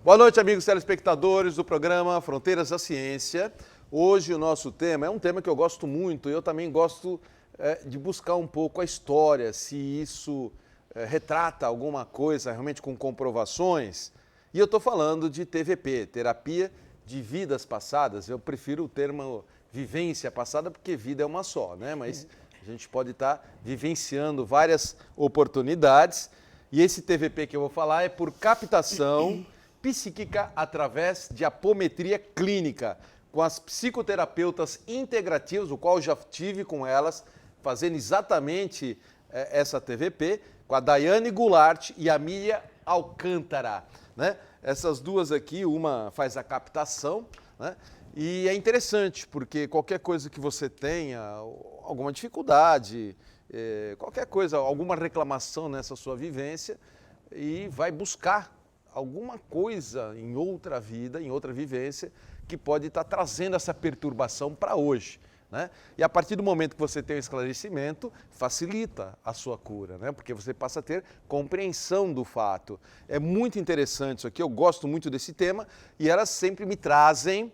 Boa noite, amigos telespectadores do programa Fronteiras da Ciência. Hoje o nosso tema é um tema que eu gosto muito e eu também gosto de buscar um pouco a história, se isso retrata alguma coisa realmente com comprovações. E eu estou falando de TVP, Terapia de Vidas Passadas. Eu prefiro o termo vivência passada porque vida é uma só, né? Mas a gente pode estar vivenciando várias oportunidades. E esse TVP que eu vou falar é por captação psíquica através de apometria clínica, com as psicoterapeutas integrativas, o qual eu já tive com elas, fazendo exatamente essa TVP, com a Daiane Goulart e a Miriam Alcântara, né? Essas duas aqui, uma faz a captação, né? E é interessante, porque qualquer coisa que você tenha, alguma dificuldade, qualquer coisa, alguma reclamação nessa sua vivência, e vai buscar alguma coisa em outra vida, em outra vivência, que pode estar trazendo essa perturbação para hoje, né? E a partir do momento que você tem o esclarecimento, facilita a sua cura, né? Porque você passa a ter compreensão do fato. É muito interessante isso aqui, eu gosto muito desse tema, e elas sempre me trazem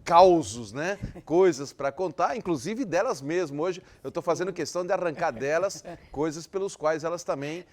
causos, né? Coisas para contar, inclusive delas mesmas. Hoje eu estou fazendo questão de arrancar delas coisas pelos quais elas também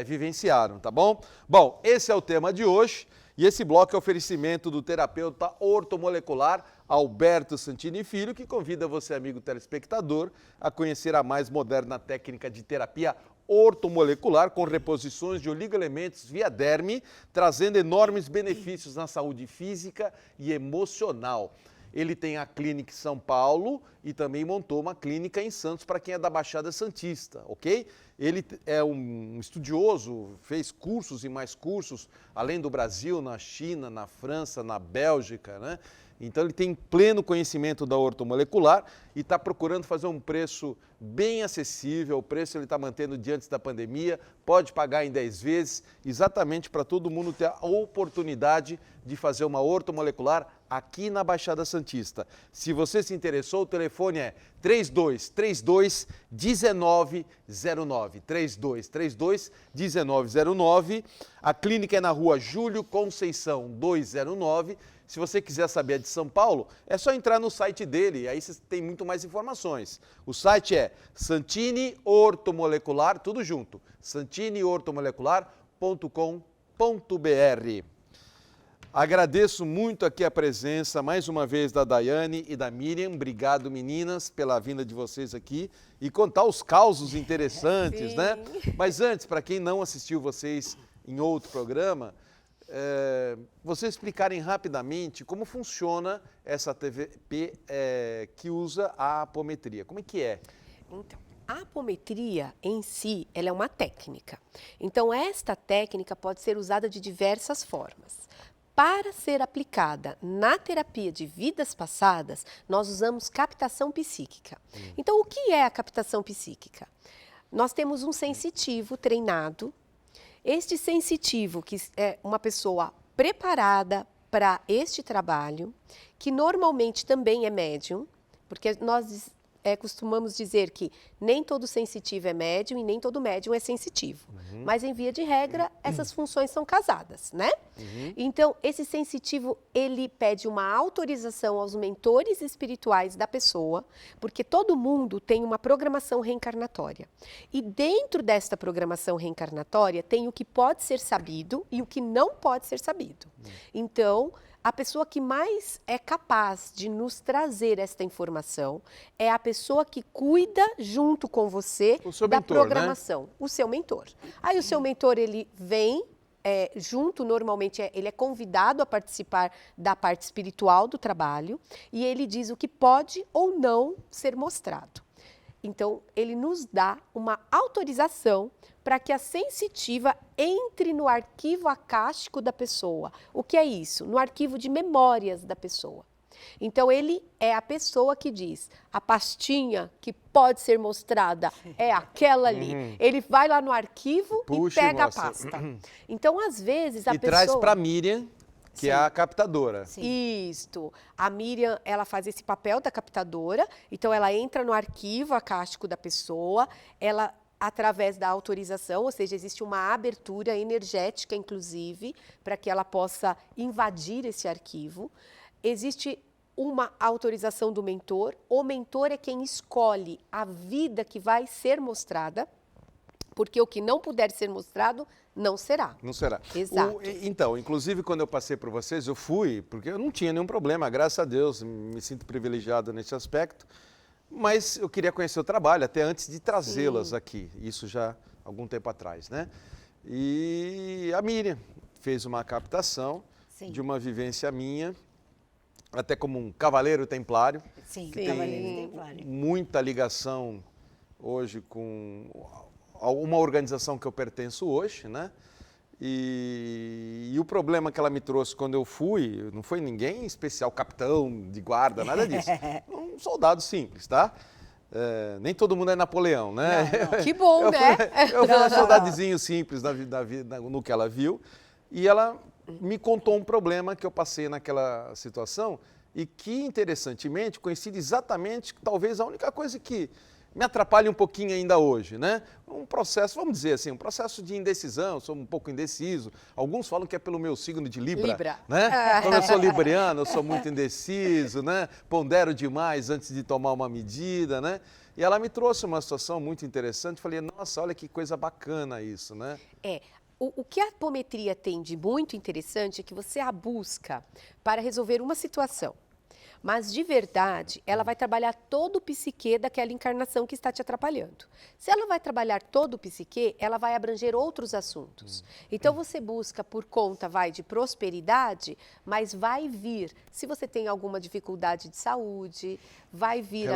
vivenciaram, tá bom? Bom, esse é o tema de hoje e esse bloco é oferecimento do terapeuta ortomolecular Alberto Santini Filho, que convida você, amigo telespectador, a conhecer a mais moderna técnica de terapia ortomolecular com reposições de oligoelementos via derme, trazendo enormes benefícios na saúde física e emocional. Ele tem a clínica em São Paulo e também montou uma clínica em Santos para quem é da Baixada Santista, ok? Ele é um estudioso, fez cursos e mais cursos, além do Brasil, na China, na França, na Bélgica, né? Então ele tem pleno conhecimento da ortomolecular e está procurando fazer um preço bem acessível, o preço ele está mantendo diante da pandemia, pode pagar em 10 vezes, exatamente para todo mundo ter a oportunidade de fazer uma ortomolecular aqui na Baixada Santista. Se você se interessou, o telefone é 3232-1909, 3232-1909, a clínica é na rua Júlio Conceição 209. Se você quiser saber de São Paulo, é só entrar no site dele, aí você tem muito mais informações. O site é Santini Ortomolecular, tudo junto, santiniortomolecular.com.br. Agradeço muito aqui a presença, mais uma vez, da Daiane e da Miriam. Obrigado, meninas, pela vinda de vocês aqui e contar os causos interessantes, né? Mas antes, para quem não assistiu vocês em outro programa, vocês explicarem rapidamente como funciona essa TVP que usa a apometria. Como é que é? Então, a apometria em si, ela é uma técnica. Então, esta técnica pode ser usada de diversas formas. Para ser aplicada na terapia de vidas passadas, nós usamos captação psíquica. Então, o que é a captação psíquica? Nós temos um sensitivo treinado. Este sensitivo, que é uma pessoa preparada para este trabalho, que normalmente também é médium, porque nós costumamos dizer que nem todo sensitivo é médium e nem todo médium é sensitivo. Mas, em via de regra, essas funções são casadas, né? Então, esse sensitivo, ele pede uma autorização aos mentores espirituais da pessoa, porque todo mundo tem uma programação reencarnatória. E dentro desta programação reencarnatória tem o que pode ser sabido e o que não pode ser sabido. Então, a pessoa que mais é capaz de nos trazer esta informação é a pessoa que cuida junto com você da programação, né? O seu mentor. Aí o seu mentor, ele vem junto, normalmente ele é convidado a participar da parte espiritual do trabalho e ele diz o que pode ou não ser mostrado. Então, ele nos dá uma autorização para que a sensitiva entre no arquivo acástico da pessoa. O que é isso? No arquivo de memórias da pessoa. Então, ele é a pessoa que diz, a pastinha que pode ser mostrada é aquela ali. Ele vai lá no arquivo e pega a pasta. Então, às vezes, a pessoa... E traz para a Miriam, que é a captadora. Isto. A Miriam, ela faz esse papel da captadora, então ela entra no arquivo acástico da pessoa, ela através da autorização, ou seja, existe uma abertura energética, inclusive, para que ela possa invadir esse arquivo. Existe uma autorização do mentor. O mentor é quem escolhe a vida que vai ser mostrada, porque o que não puder ser mostrado não será. Não será. Exato. Então, inclusive, quando eu passei por vocês, eu fui, porque eu não tinha nenhum problema, graças a Deus, me sinto privilegiado nesse aspecto. Mas eu queria conhecer o trabalho, até antes de trazê-las aqui, isso já há algum tempo atrás, né? E a Miriam fez uma captação de uma vivência minha, até como um cavaleiro templário, Sim, que cavaleiro tem templário. muita ligação hoje com uma organização que eu pertenço hoje, né? E o problema que ela me trouxe quando eu fui, não foi ninguém especial, capitão de guarda, nada disso. Um soldado simples, tá? Nem todo mundo é Napoleão, né? Não. Que bom, né? Eu fui um soldadezinho simples no que ela viu. E ela me contou um problema que eu passei naquela situação e que, interessantemente, coincide exatamente, talvez a única coisa que me atrapalha um pouquinho ainda hoje, né? Um processo, vamos dizer assim, um processo de indecisão, sou um pouco indeciso. Alguns falam que é pelo meu signo de Libra. Né? Como eu sou libriano, eu sou muito indeciso, né? Pondero demais antes de tomar uma medida, né? E ela me trouxe uma situação muito interessante, falei, nossa, olha que coisa bacana isso, né? O que a apometria tem de muito interessante é que você a busca para resolver uma situação. Mas, de verdade, ela vai trabalhar todo o psiquê daquela encarnação que está te atrapalhando. Se ela vai trabalhar todo o psiquê, ela vai abranger outros assuntos. Então, você busca por conta, de prosperidade, mas vai vir, se você tem alguma dificuldade de saúde, vai vir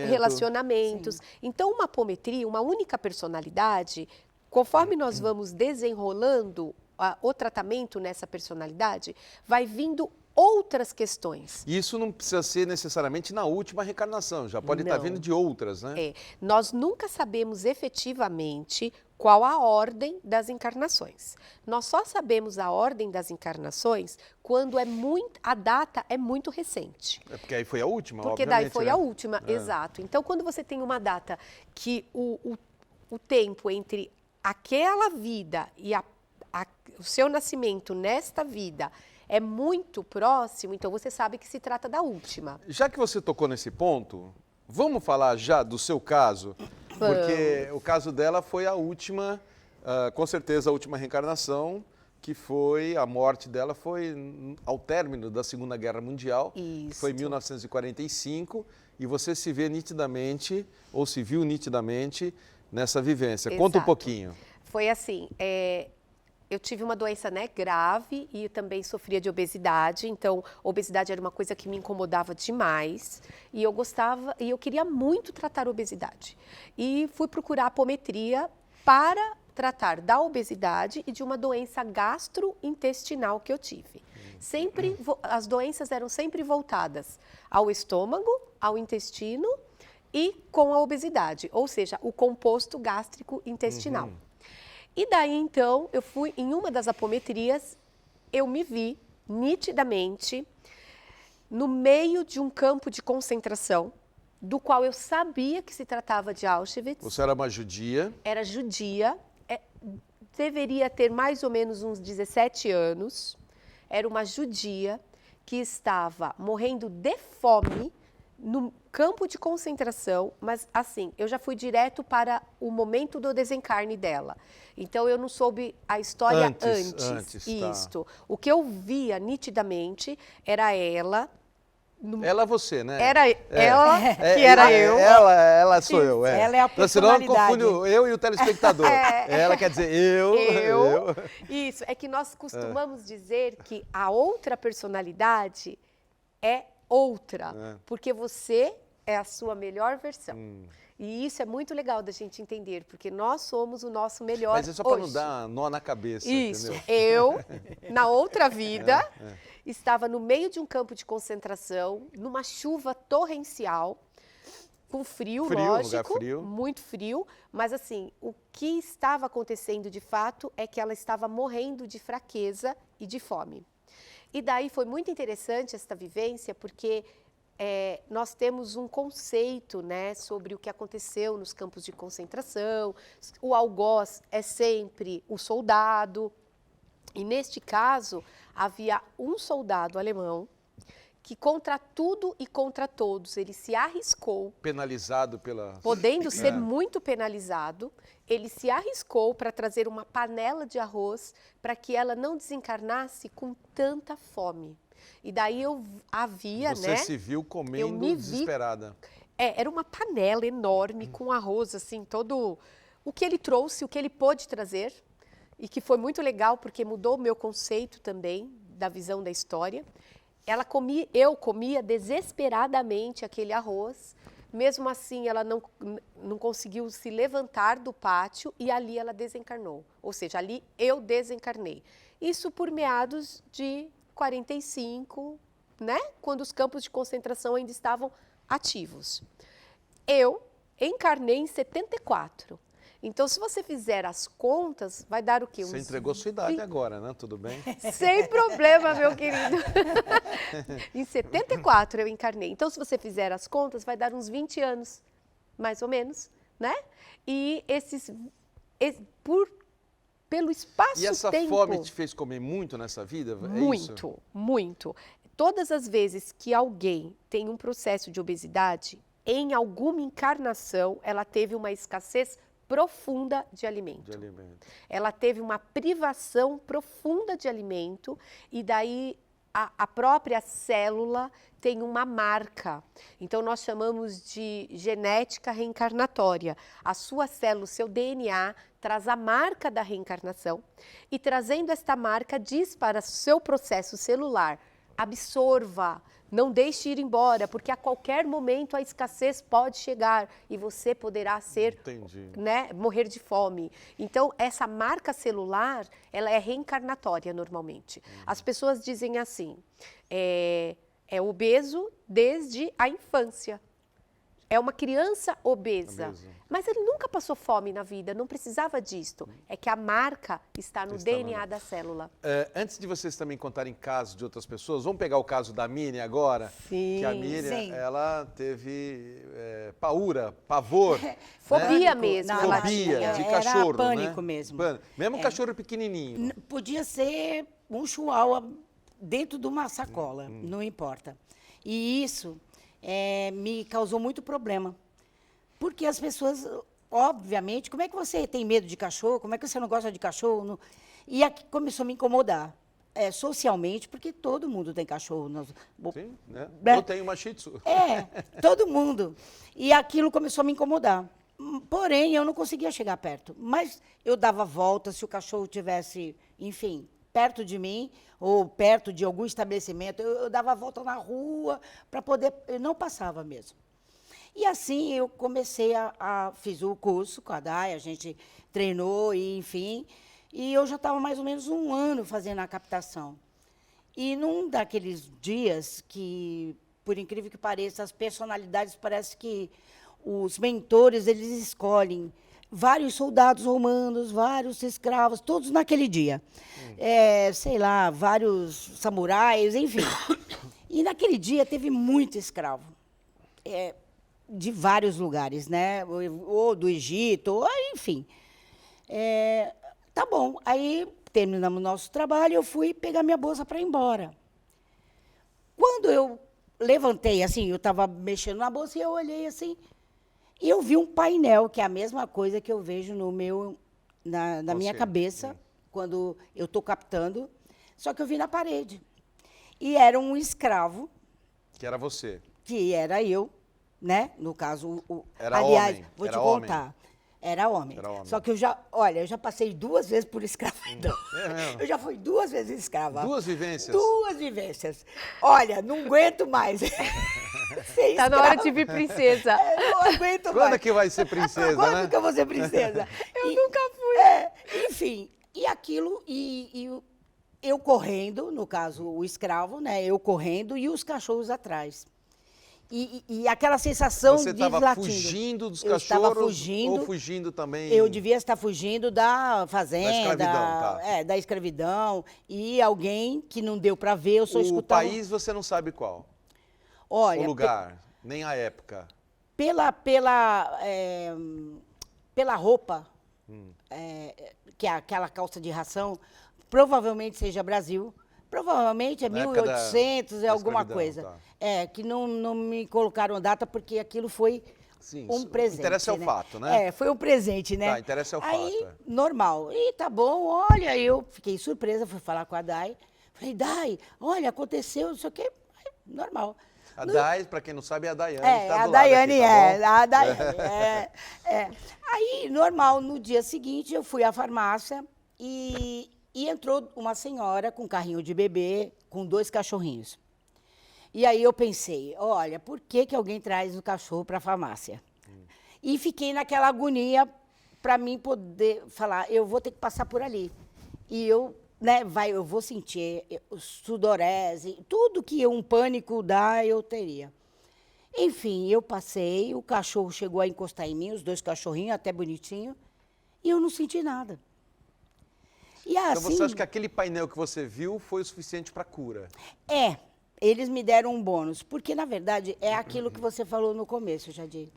relacionamentos. Sim. Então, uma apometria, uma única personalidade, conforme nós vamos desenrolando o tratamento nessa personalidade, vai vindo outras questões. Isso não precisa ser necessariamente na última reencarnação, já pode estar vindo de outras, né? Nós nunca sabemos efetivamente qual a ordem das encarnações. Nós só sabemos a ordem das encarnações quando a data é muito recente. Porque aí foi a última, porque daí foi a última, exato. Então, quando você tem uma data que o tempo entre aquela vida e o seu nascimento nesta vida é muito próximo, então você sabe que se trata da última. Já que você tocou nesse ponto, vamos falar já do seu caso? Porque o caso dela foi a última, com certeza a última reencarnação, que foi, a morte dela foi ao término da Segunda Guerra Mundial, que foi em 1945, e você se vê nitidamente, ou se viu nitidamente, nessa vivência. Exato. Conta um pouquinho. Foi assim, eu tive uma doença grave e também sofria de obesidade, então obesidade era uma coisa que me incomodava demais e eu queria muito tratar a obesidade. E fui procurar apometria para tratar da obesidade e de uma doença gastrointestinal que eu tive. As doenças eram sempre voltadas ao estômago, ao intestino e com a obesidade, ou seja, o composto gástrico intestinal. E daí, então, eu fui em uma das apometrias, eu me vi nitidamente no meio de um campo de concentração, do qual eu sabia que se tratava de Auschwitz. Você era uma judia? Era judia, deveria ter mais ou menos uns 17 anos. Era uma judia que estava morrendo de fome no campo de concentração, mas assim, eu já fui direto para o momento do desencarne dela. Então, eu não soube a história antes. Isto. Tá. O que eu via nitidamente era ela... Ela você, né? Era ela, que era eu. Ela sou eu, Ela é a personalidade. Senão confunde eu e o telespectador. Ela quer dizer eu. Isso, é que nós costumamos dizer que a outra personalidade é outra, porque você é a sua melhor versão. E isso é muito legal da gente entender, porque nós somos o nosso melhor hoje. Mas é só para não dar nó na cabeça, isso, entendeu? Eu, na outra vida, estava no meio de um campo de concentração, numa chuva torrencial, com frio, lógico, frio. Muito frio, mas assim, o que estava acontecendo de fato é que ela estava morrendo de fraqueza e de fome. E daí foi muito interessante esta vivência, porque nós temos um conceito, né, sobre o que aconteceu nos campos de concentração. O algoz é sempre o soldado. E neste caso, havia um soldado alemão que contra tudo e contra todos, ele se arriscou. Penalizado pela... Podendo ser muito penalizado, ele se arriscou para trazer uma panela de arroz para que ela não desencarnasse com tanta fome. E daí eu havia, Você né? se viu comendo me vi- desesperada. Era uma panela enorme com arroz, assim, todo... O que ele trouxe, o que ele pôde trazer, e que foi muito legal, porque mudou o meu conceito também, da visão da história. Eu comia desesperadamente aquele arroz, mesmo assim ela não conseguiu se levantar do pátio e ali ela desencarnou. Ou seja, ali eu desencarnei. Isso por meados de 45, né? Quando os campos de concentração ainda estavam ativos. Eu encarnei em 74. Então, se você fizer as contas, vai dar o quê? Você entregou sua idade agora, né? Tudo bem? Sem problema, meu querido. Em 74 eu encarnei. Então, se você fizer as contas, vai dar uns 20 anos, mais ou menos, né? E pelo espaço-tempo... E essa fome te fez comer muito nessa vida? É muito, isso? muito. Todas as vezes que alguém tem um processo de obesidade, em alguma encarnação, ela teve uma escassez profunda de alimento. Ela teve uma privação profunda de alimento e daí a própria célula tem uma marca. Então, nós chamamos de genética reencarnatória. A sua célula, o seu DNA, traz a marca da reencarnação e trazendo esta marca diz para o seu processo celular, absorva, não deixe ir embora, porque a qualquer momento a escassez pode chegar e você poderá ser, né, morrer de fome. Então, essa marca celular, ela é reencarnatória normalmente. As pessoas dizem assim, é obeso desde a infância. É uma criança obesa. Mas ele nunca passou fome na vida, não precisava disto. É que a marca está no DNA da célula. Antes de vocês também contarem casos de outras pessoas, vamos pegar o caso da Miriam agora? Sim. Que a Miriam, ela teve pavor. Fobia né? mesmo. Não, Fobia de cachorro, era pânico né? mesmo. Mesmo cachorro pequenininho. Podia ser um chihuahua dentro de uma sacola, não importa. E isso me causou muito problema. Porque as pessoas, obviamente, como é que você tem medo de cachorro? Como é que você não gosta de cachorro? E aqui começou a me incomodar. Socialmente, porque todo mundo tem cachorro. Sim, né? Eu tenho uma Shih Tzu. Todo mundo. E aquilo começou a me incomodar. Porém, eu não conseguia chegar perto. Mas eu dava volta se o cachorro tivesse, enfim, perto de mim ou perto de algum estabelecimento. Eu dava volta na rua para poder... Eu não passava mesmo. E assim eu comecei fiz o curso com a Day, a gente treinou e enfim, e eu já estava mais ou menos 1 ano fazendo a captação. E num daqueles dias que, por incrível que pareça, as personalidades, parece que os mentores, eles escolhem vários soldados romanos, vários escravos, todos naquele dia. Sei lá, vários samurais, enfim. E naquele dia teve muito escravo. De vários lugares, né? Ou do Egito, ou, enfim. Tá bom. Aí terminamos o nosso trabalho, eu fui pegar minha bolsa para ir embora. Quando eu levantei, assim, eu estava mexendo na bolsa e eu olhei assim, e eu vi um painel, que é a mesma coisa que eu vejo na minha cabeça, quando eu estou captando, só que eu vi na parede. E era um escravo. Que era você. Que era eu. Né? No caso, era aliás, homem. vou te contar. Era homem. Só que eu já passei 2 vezes por escravidão. Eu já fui 2 vezes escrava. 2 vivências? 2 vivências. Olha, não aguento mais. Tá na hora de vir princesa. Não aguento mais. Quando é que vai ser princesa, né? Quando que eu vou ser princesa? Eu nunca fui. Enfim, e aquilo, eu correndo, no caso, o escravo, né? Eu correndo e os cachorros atrás. E aquela sensação de latindo. Você estava fugindo dos cachorros? Estava fugindo. Ou fugindo também? Eu devia estar fugindo da fazenda. Da escravidão, tá. Da escravidão. E alguém que não deu para ver, eu só escutava. O país você não sabe qual? Olha, O lugar, nem a época. pela roupa, que é aquela calça de ração, provavelmente seja Brasil. Provavelmente é Na época 1800, é da alguma escravidão, coisa. tá. Que não me colocaram data porque aquilo foi Sim, um presente. interessa é o né? fato, né? Foi um presente, né? Tá, interessa é o Aí, fato. normal. E tá bom, olha, eu fiquei surpresa, fui falar com a Dai. Falei, Dai, olha, aconteceu, não sei o quê. Aí, normal. A Dai, para quem não sabe, é a Daiane. Que tá A do lado Daiane aqui, tá bom? a Daiane, Aí, normal, no dia seguinte, eu fui à farmácia e entrou uma senhora com um carrinho de bebê, com 2 cachorrinhos. E aí eu pensei, olha, por que alguém traz o cachorro para a farmácia? E fiquei naquela agonia para mim poder falar, eu vou ter que passar por ali. E eu, eu vou sentir sudorese, tudo que um pânico dá, eu teria. Enfim, eu passei, o cachorro chegou a encostar em mim, os 2 cachorrinhos, até bonitinho, e eu não senti nada. E assim, Então você acha que aquele painel que você viu foi o suficiente para cura? Eles me deram um bônus, porque, na verdade, é aquilo que você falou no começo, Jadir.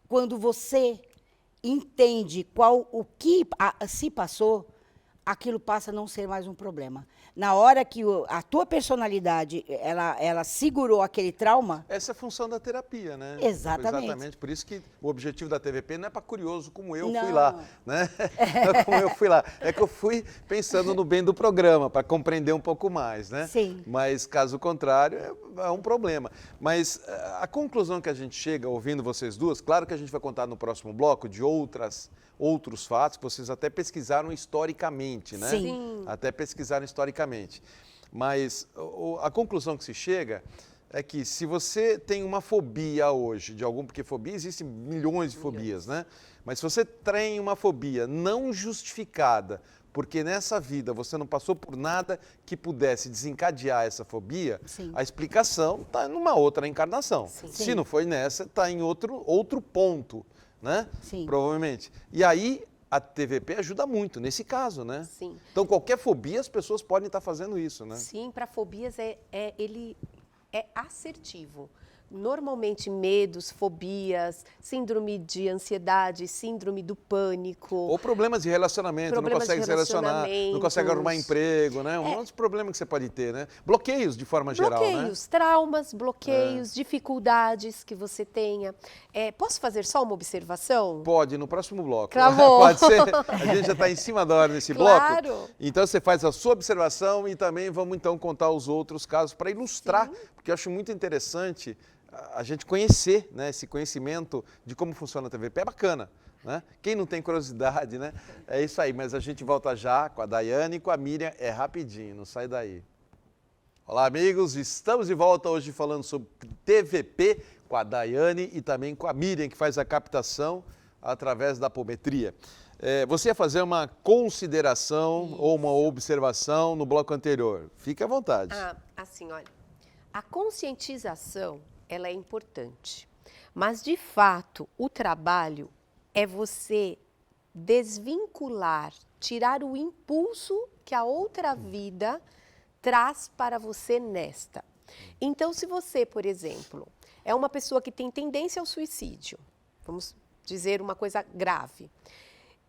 Quando você entende o que se passou, aquilo passa a não ser mais um problema. Na hora que a tua personalidade, ela segurou aquele trauma... Essa é a função da terapia, né? Exatamente. Exatamente. Por isso que o objetivo da TVP não é para curioso como eu Não. fui lá, né? Não é como eu fui lá. É que eu fui pensando no bem do programa, para compreender um pouco mais, né? Sim. Mas, caso contrário, é um problema. Mas a conclusão que a gente chega ouvindo vocês duas, claro que a gente vai contar no próximo bloco de outros fatos que vocês até pesquisaram historicamente, né? Sim. Até pesquisaram historicamente. Mas a conclusão que se chega é que se você tem uma fobia hoje de algum, porque fobia existem milhões de fobias, né? Mas se você tem uma fobia não justificada, porque nessa vida você não passou por nada que pudesse desencadear essa fobia, Sim. a explicação está numa outra encarnação. Sim. Se não foi nessa, está em outro ponto, né? Sim. Provavelmente. E aí a TVP ajuda muito nesse caso, né? Sim. Então, qualquer fobia, as pessoas podem estar fazendo isso, né? Sim, para fobias ele é assertivo. Normalmente, medos, fobias, síndrome de ansiedade, síndrome do pânico. Ou problemas de relacionamento, não consegue se relacionar, não consegue arrumar emprego, né? Um monte de problema que você pode ter, né? Bloqueios, de forma geral, né? Bloqueios, traumas, bloqueios, dificuldades que você tenha. Posso fazer só uma observação? Pode, no próximo bloco. Travou. Pode ser. A gente já está em cima da hora nesse Claro. bloco. Então, você faz a sua observação e também vamos, então, contar os outros casos para ilustrar, porque eu acho muito interessante a gente conhecer, né, esse conhecimento de como funciona a TVP. É bacana, né? Quem não tem curiosidade, né? É isso aí, mas a gente volta já com a Daiane e com a Miriam, é rapidinho, não sai daí. Olá, amigos, estamos de volta hoje falando sobre TVP com a Daiane e também com a Miriam, que faz a captação através da apometria. Você ia fazer uma consideração ou uma observação no bloco anterior. Fique à vontade. Assim, olha, a conscientização, ela é importante, mas, de fato, o trabalho é você desvincular, tirar o impulso que a outra vida traz para você nesta. Então, se você, por exemplo, é uma pessoa que tem tendência ao suicídio, vamos dizer uma coisa grave,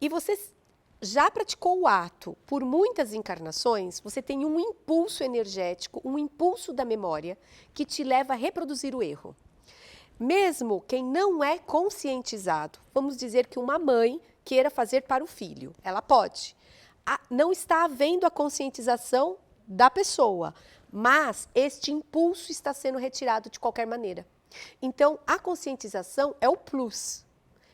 e você já praticou o ato por muitas encarnações, você tem um impulso energético, um impulso da memória que te leva a reproduzir o erro. Mesmo quem não é conscientizado, vamos dizer que uma mãe queira fazer para o filho, ela pode. Não está havendo a conscientização da pessoa, mas este impulso está sendo retirado de qualquer maneira. Então, a conscientização é o plus,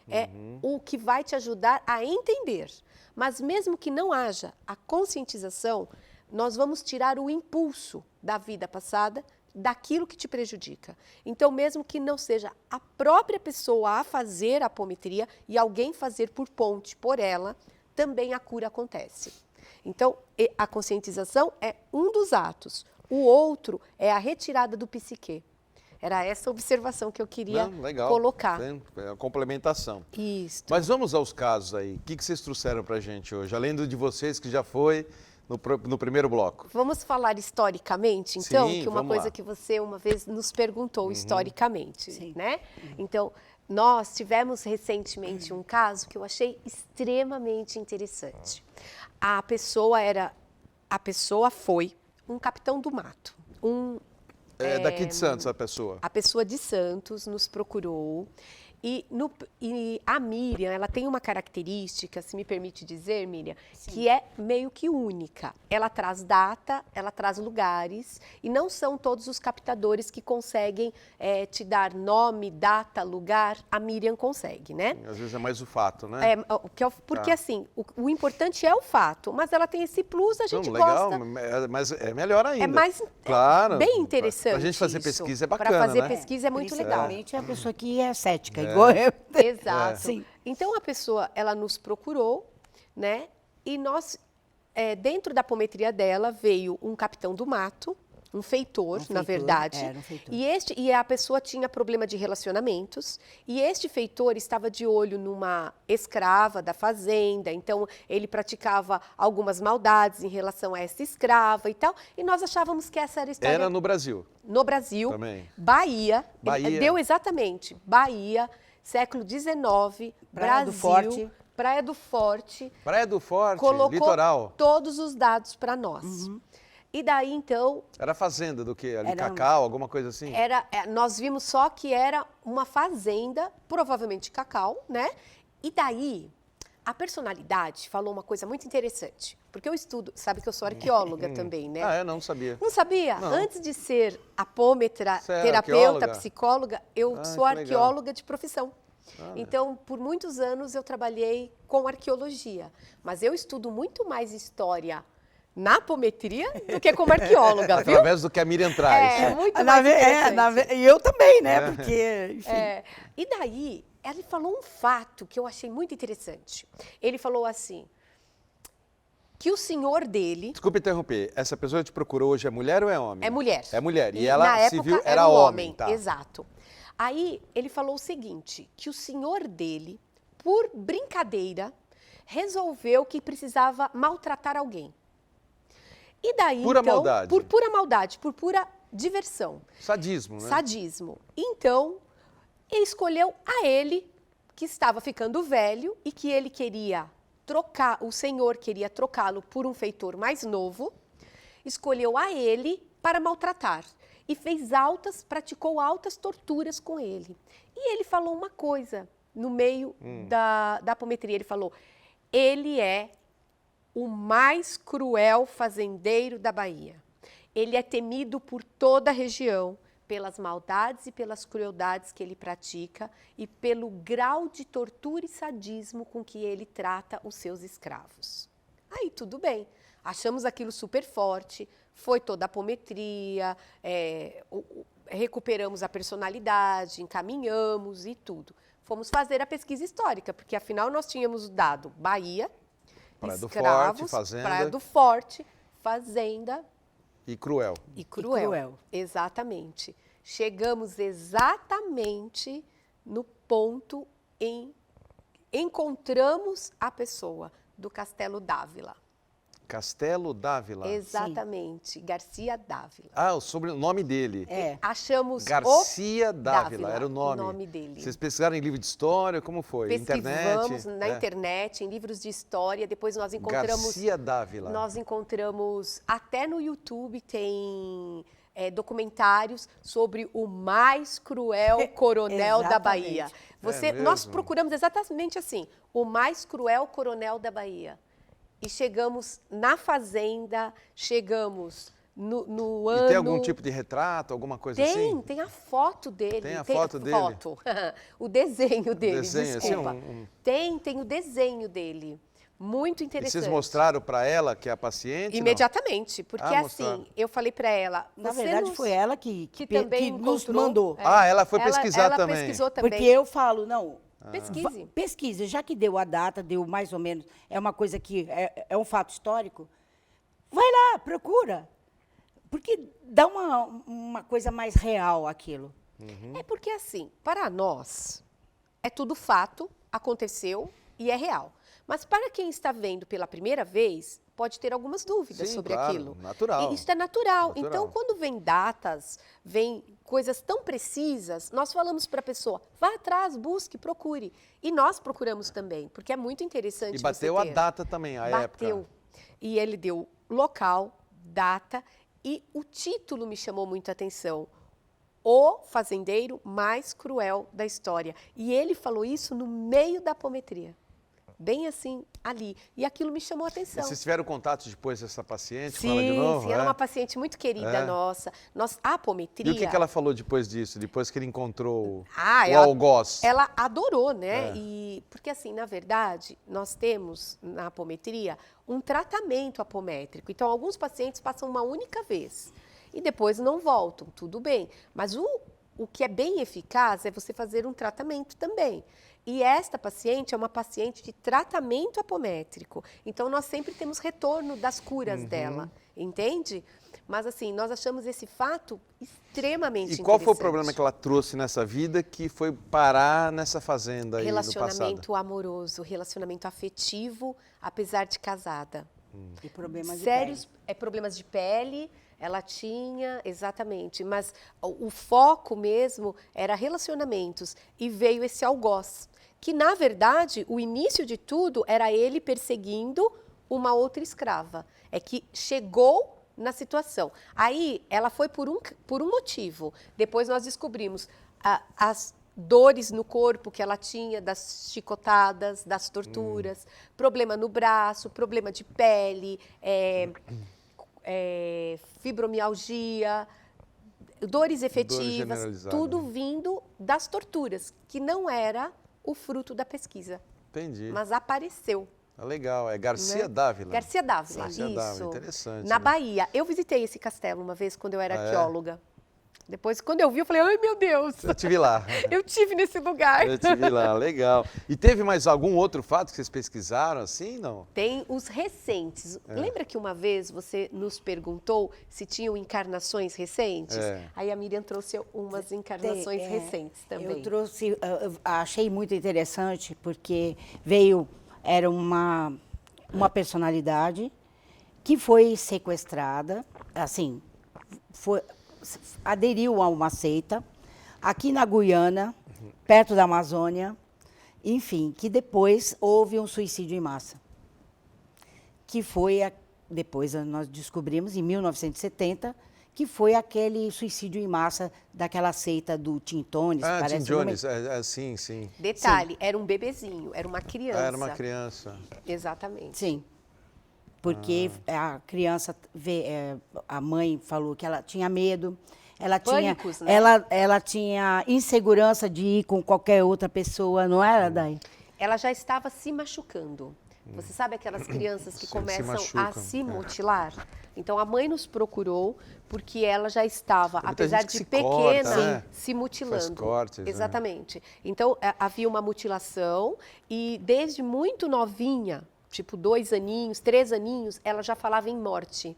é o que vai te ajudar a entender. Mas mesmo que não haja a conscientização, nós vamos tirar o impulso da vida passada, daquilo que te prejudica. Então, mesmo que não seja a própria pessoa a fazer a apometria e alguém fazer por ponte por ela, também a cura acontece. Então, a conscientização é um dos atos. O outro é a retirada do psique. Era essa observação que eu queria colocar. É a complementação. Isso. Mas vamos aos casos aí. O que vocês trouxeram para a gente hoje? Além do de vocês, que já foi, no primeiro bloco. Vamos falar historicamente, então, Sim, que uma vamos coisa lá. que você uma vez nos perguntou historicamente, Sim. né? Então, nós tivemos recentemente um caso que eu achei extremamente interessante. A pessoa foi um capitão do mato, É daqui de Santos a pessoa. a pessoa de Santos nos procurou e a Miriam, ela tem uma característica, se me permite dizer, Miriam, que é meio que única. Ela traz data, ela traz lugares e não são todos os captadores que conseguem te dar nome, data, lugar. A Miriam consegue, né? Às vezes é mais o fato, né? Porque Tá. assim, o importante é o fato, mas ela tem esse plus, a gente Legal, gosta. mas é melhor ainda. É mais claro, bem interessante. Pra gente fazer isso. pesquisa é bacana, Para fazer né? pesquisa é muito legal. Principalmente a pessoa que é cética, igual eu. Exato. Sim. Então a pessoa, ela nos procurou, né? E nós, dentro da apometria dela, veio um capitão do mato, um feitor, na verdade. era um feitor. E a pessoa tinha problema de relacionamentos. E este feitor estava de olho numa escrava da fazenda. Então, ele praticava algumas maldades em relação a essa escrava e tal. E nós achávamos que essa era a história. Era no Brasil. No Brasil, Também. Bahia, Bahia. deu exatamente, Bahia, século XIX, Praia do Brasil, Forte. Praia do Forte, Praia do Forte, colocou litoral. todos os dados para nós. E daí, então, Era fazenda do quê? Ali, Era- cacau, alguma coisa assim? nós vimos só que era uma fazenda, provavelmente cacau, né? E daí, a personalidade falou uma coisa muito interessante, porque eu estudo, sabe que eu sou arqueóloga também, né? Ah, não sabia. Não sabia? Não. Antes de ser apômetra, Você é terapeuta, arqueóloga? psicóloga, eu Ah, sou que legal. arqueóloga de profissão. Olha. Então, por muitos anos eu trabalhei com arqueologia, mas eu estudo muito mais história na apometria do que como arqueóloga, viu? Através do que a Miriam traz. É, muito mais interessante. E eu também, né? Porque, enfim. E daí, ele falou um fato que eu achei muito interessante. Ele falou assim, que o senhor dele Desculpa interromper. Essa pessoa que te procurou hoje é mulher ou é homem? é mulher. É mulher. E na ela se época, viu, era era um homem. Tá. Exato. Aí ele falou o seguinte, que o senhor dele, por brincadeira, resolveu que precisava maltratar alguém. E daí, Pura então, maldade. por pura maldade, por pura diversão, Sadismo, né? sadismo. Então, ele escolheu a ele, que estava ficando velho e que ele queria trocar, o senhor queria trocá-lo por um feitor mais novo, escolheu a ele para maltratar e praticou altas torturas com ele. E ele falou uma coisa no meio da apometria, ele falou, ele é o mais cruel fazendeiro da Bahia. Ele é temido por toda a região, pelas maldades e pelas crueldades que ele pratica e pelo grau de tortura e sadismo com que ele trata os seus escravos. Aí tudo bem, achamos aquilo super forte, foi toda a apometria, recuperamos a personalidade, encaminhamos e tudo. Fomos fazer a pesquisa histórica, porque afinal nós tínhamos dado Bahia, Praia do escravos, Forte, fazenda. Praia do Forte, fazenda E cruel. e cruel. cruel. Exatamente. Chegamos exatamente no ponto em encontramos a pessoa do Castelo Dávila. Castelo Dávila. Exatamente, Garcia Dávila. Ah, o sobrenome dele. Achamos Garcia o Dávila, era o nome. nome dele. Vocês pesquisaram em livro de história? Como foi? Pesquisamos Internet? na internet, em livros de história, depois nós encontramos... Garcia Dávila. Nós encontramos, até no YouTube tem documentários sobre o mais cruel coronel da Bahia. Exatamente. Nós mesmo? procuramos exatamente assim, o mais cruel coronel da Bahia. E chegamos na fazenda, chegamos no ano... E tem algum tipo de retrato, alguma coisa assim? Tem a foto dele. Tem a foto dele? O desenho dele, desenho, assim, desculpa. um- Tem o desenho dele. Muito E interessante. vocês mostraram para ela, que é a paciente? não? Imediatamente, porque Ah, mostraram. assim, eu falei para ela... Na você verdade, nos- foi ela que também nos encontrou, mandou. Ah, ela foi pesquisar ela também. pesquisou também. Porque eu falo, não, Pesquise. pesquisa, já que deu a data, deu mais ou menos, é uma coisa que é um fato histórico, vai lá, procura. Porque dá uma coisa mais real aquilo. É porque assim, para nós, é tudo fato, aconteceu e é real. Mas para quem está vendo pela primeira vez, pode ter algumas dúvidas Sim, sobre claro, aquilo. natural. E isso é natural. Natural. Então, quando vem datas, vem coisas tão precisas, nós falamos para a pessoa, vá atrás, busque, procure. E nós procuramos também, porque é muito interessante. E bateu a você ter. data também, a Bateu. época. E ele deu local, data e o título me chamou muito a atenção. O fazendeiro mais cruel da história. E ele falou isso no meio da apometria. Bem assim, ali. E aquilo me chamou a atenção. E vocês tiveram contato depois dessa paciente Sim, com ela de novo? sim, era uma paciente muito querida nossa. A apometria... E o que ela falou depois disso, depois que ele encontrou o ela, algoz? ela adorou, né? Porque assim, na verdade, nós temos na apometria um tratamento apométrico. Então, alguns pacientes passam uma única vez e depois não voltam, tudo bem. Mas o que é bem eficaz é você fazer um tratamento também. E esta paciente é uma paciente de tratamento apométrico. Então, nós sempre temos retorno das curas dela, entende? Mas, assim, nós achamos esse fato extremamente interessante. E qual foi o problema que ela trouxe nessa vida que foi parar nessa fazenda aí do passado? Relacionamento amoroso, relacionamento afetivo, apesar de casada. E problemas de Sérios, problemas de pele, ela tinha, exatamente. Mas o foco mesmo era relacionamentos. E veio esse algoz. Que, na verdade, o início de tudo era ele perseguindo uma outra escrava. É que chegou na situação. Aí, ela foi por um motivo. Depois nós descobrimos as dores no corpo que ela tinha, das chicotadas, das torturas, problema no braço, problema de pele, fibromialgia, dores efetivas, tudo vindo das torturas, que não era o fruto da pesquisa. Entendi. Mas apareceu. Legal, é Garcia Dávila. Garcia Dávila, Garcia isso. Dávila, interessante. Na né? Bahia. Eu visitei esse castelo uma vez quando eu era Ah, é? arqueóloga. Depois, quando eu vi, eu falei, ai meu Deus, Eu estive lá. eu tive nesse lugar. Eu estive lá, legal. E teve mais algum outro fato que vocês pesquisaram assim, não? Tem os recentes. Lembra que uma vez você nos perguntou se tinham encarnações recentes? Aí a Miriam trouxe umas encarnações recentes também. Eu trouxe, achei muito interessante, porque era uma personalidade que foi sequestrada, assim, aderiu a uma seita, aqui na Guiana, perto da Amazônia, enfim, que depois houve um suicídio em massa. Que foi, depois nós descobrimos, em 1970, que foi aquele suicídio em massa daquela seita do Tim Jones. Tim Jones, sim, sim. Detalhe, era um bebezinho, era uma criança. Era uma criança. Exatamente. Sim. Porque a criança, a mãe falou que ela tinha medo, Pânicos, né? ela tinha insegurança de ir com qualquer outra pessoa, não era, Day? Ela já estava se machucando. Você sabe aquelas crianças que começam a se mutilar? Então, a mãe nos procurou porque ela já estava, apesar de pequena, se mutilando. Faz cortes, exatamente. Então, havia uma mutilação e desde muito novinha, tipo 2 aninhos, 3 aninhos, ela já falava em morte.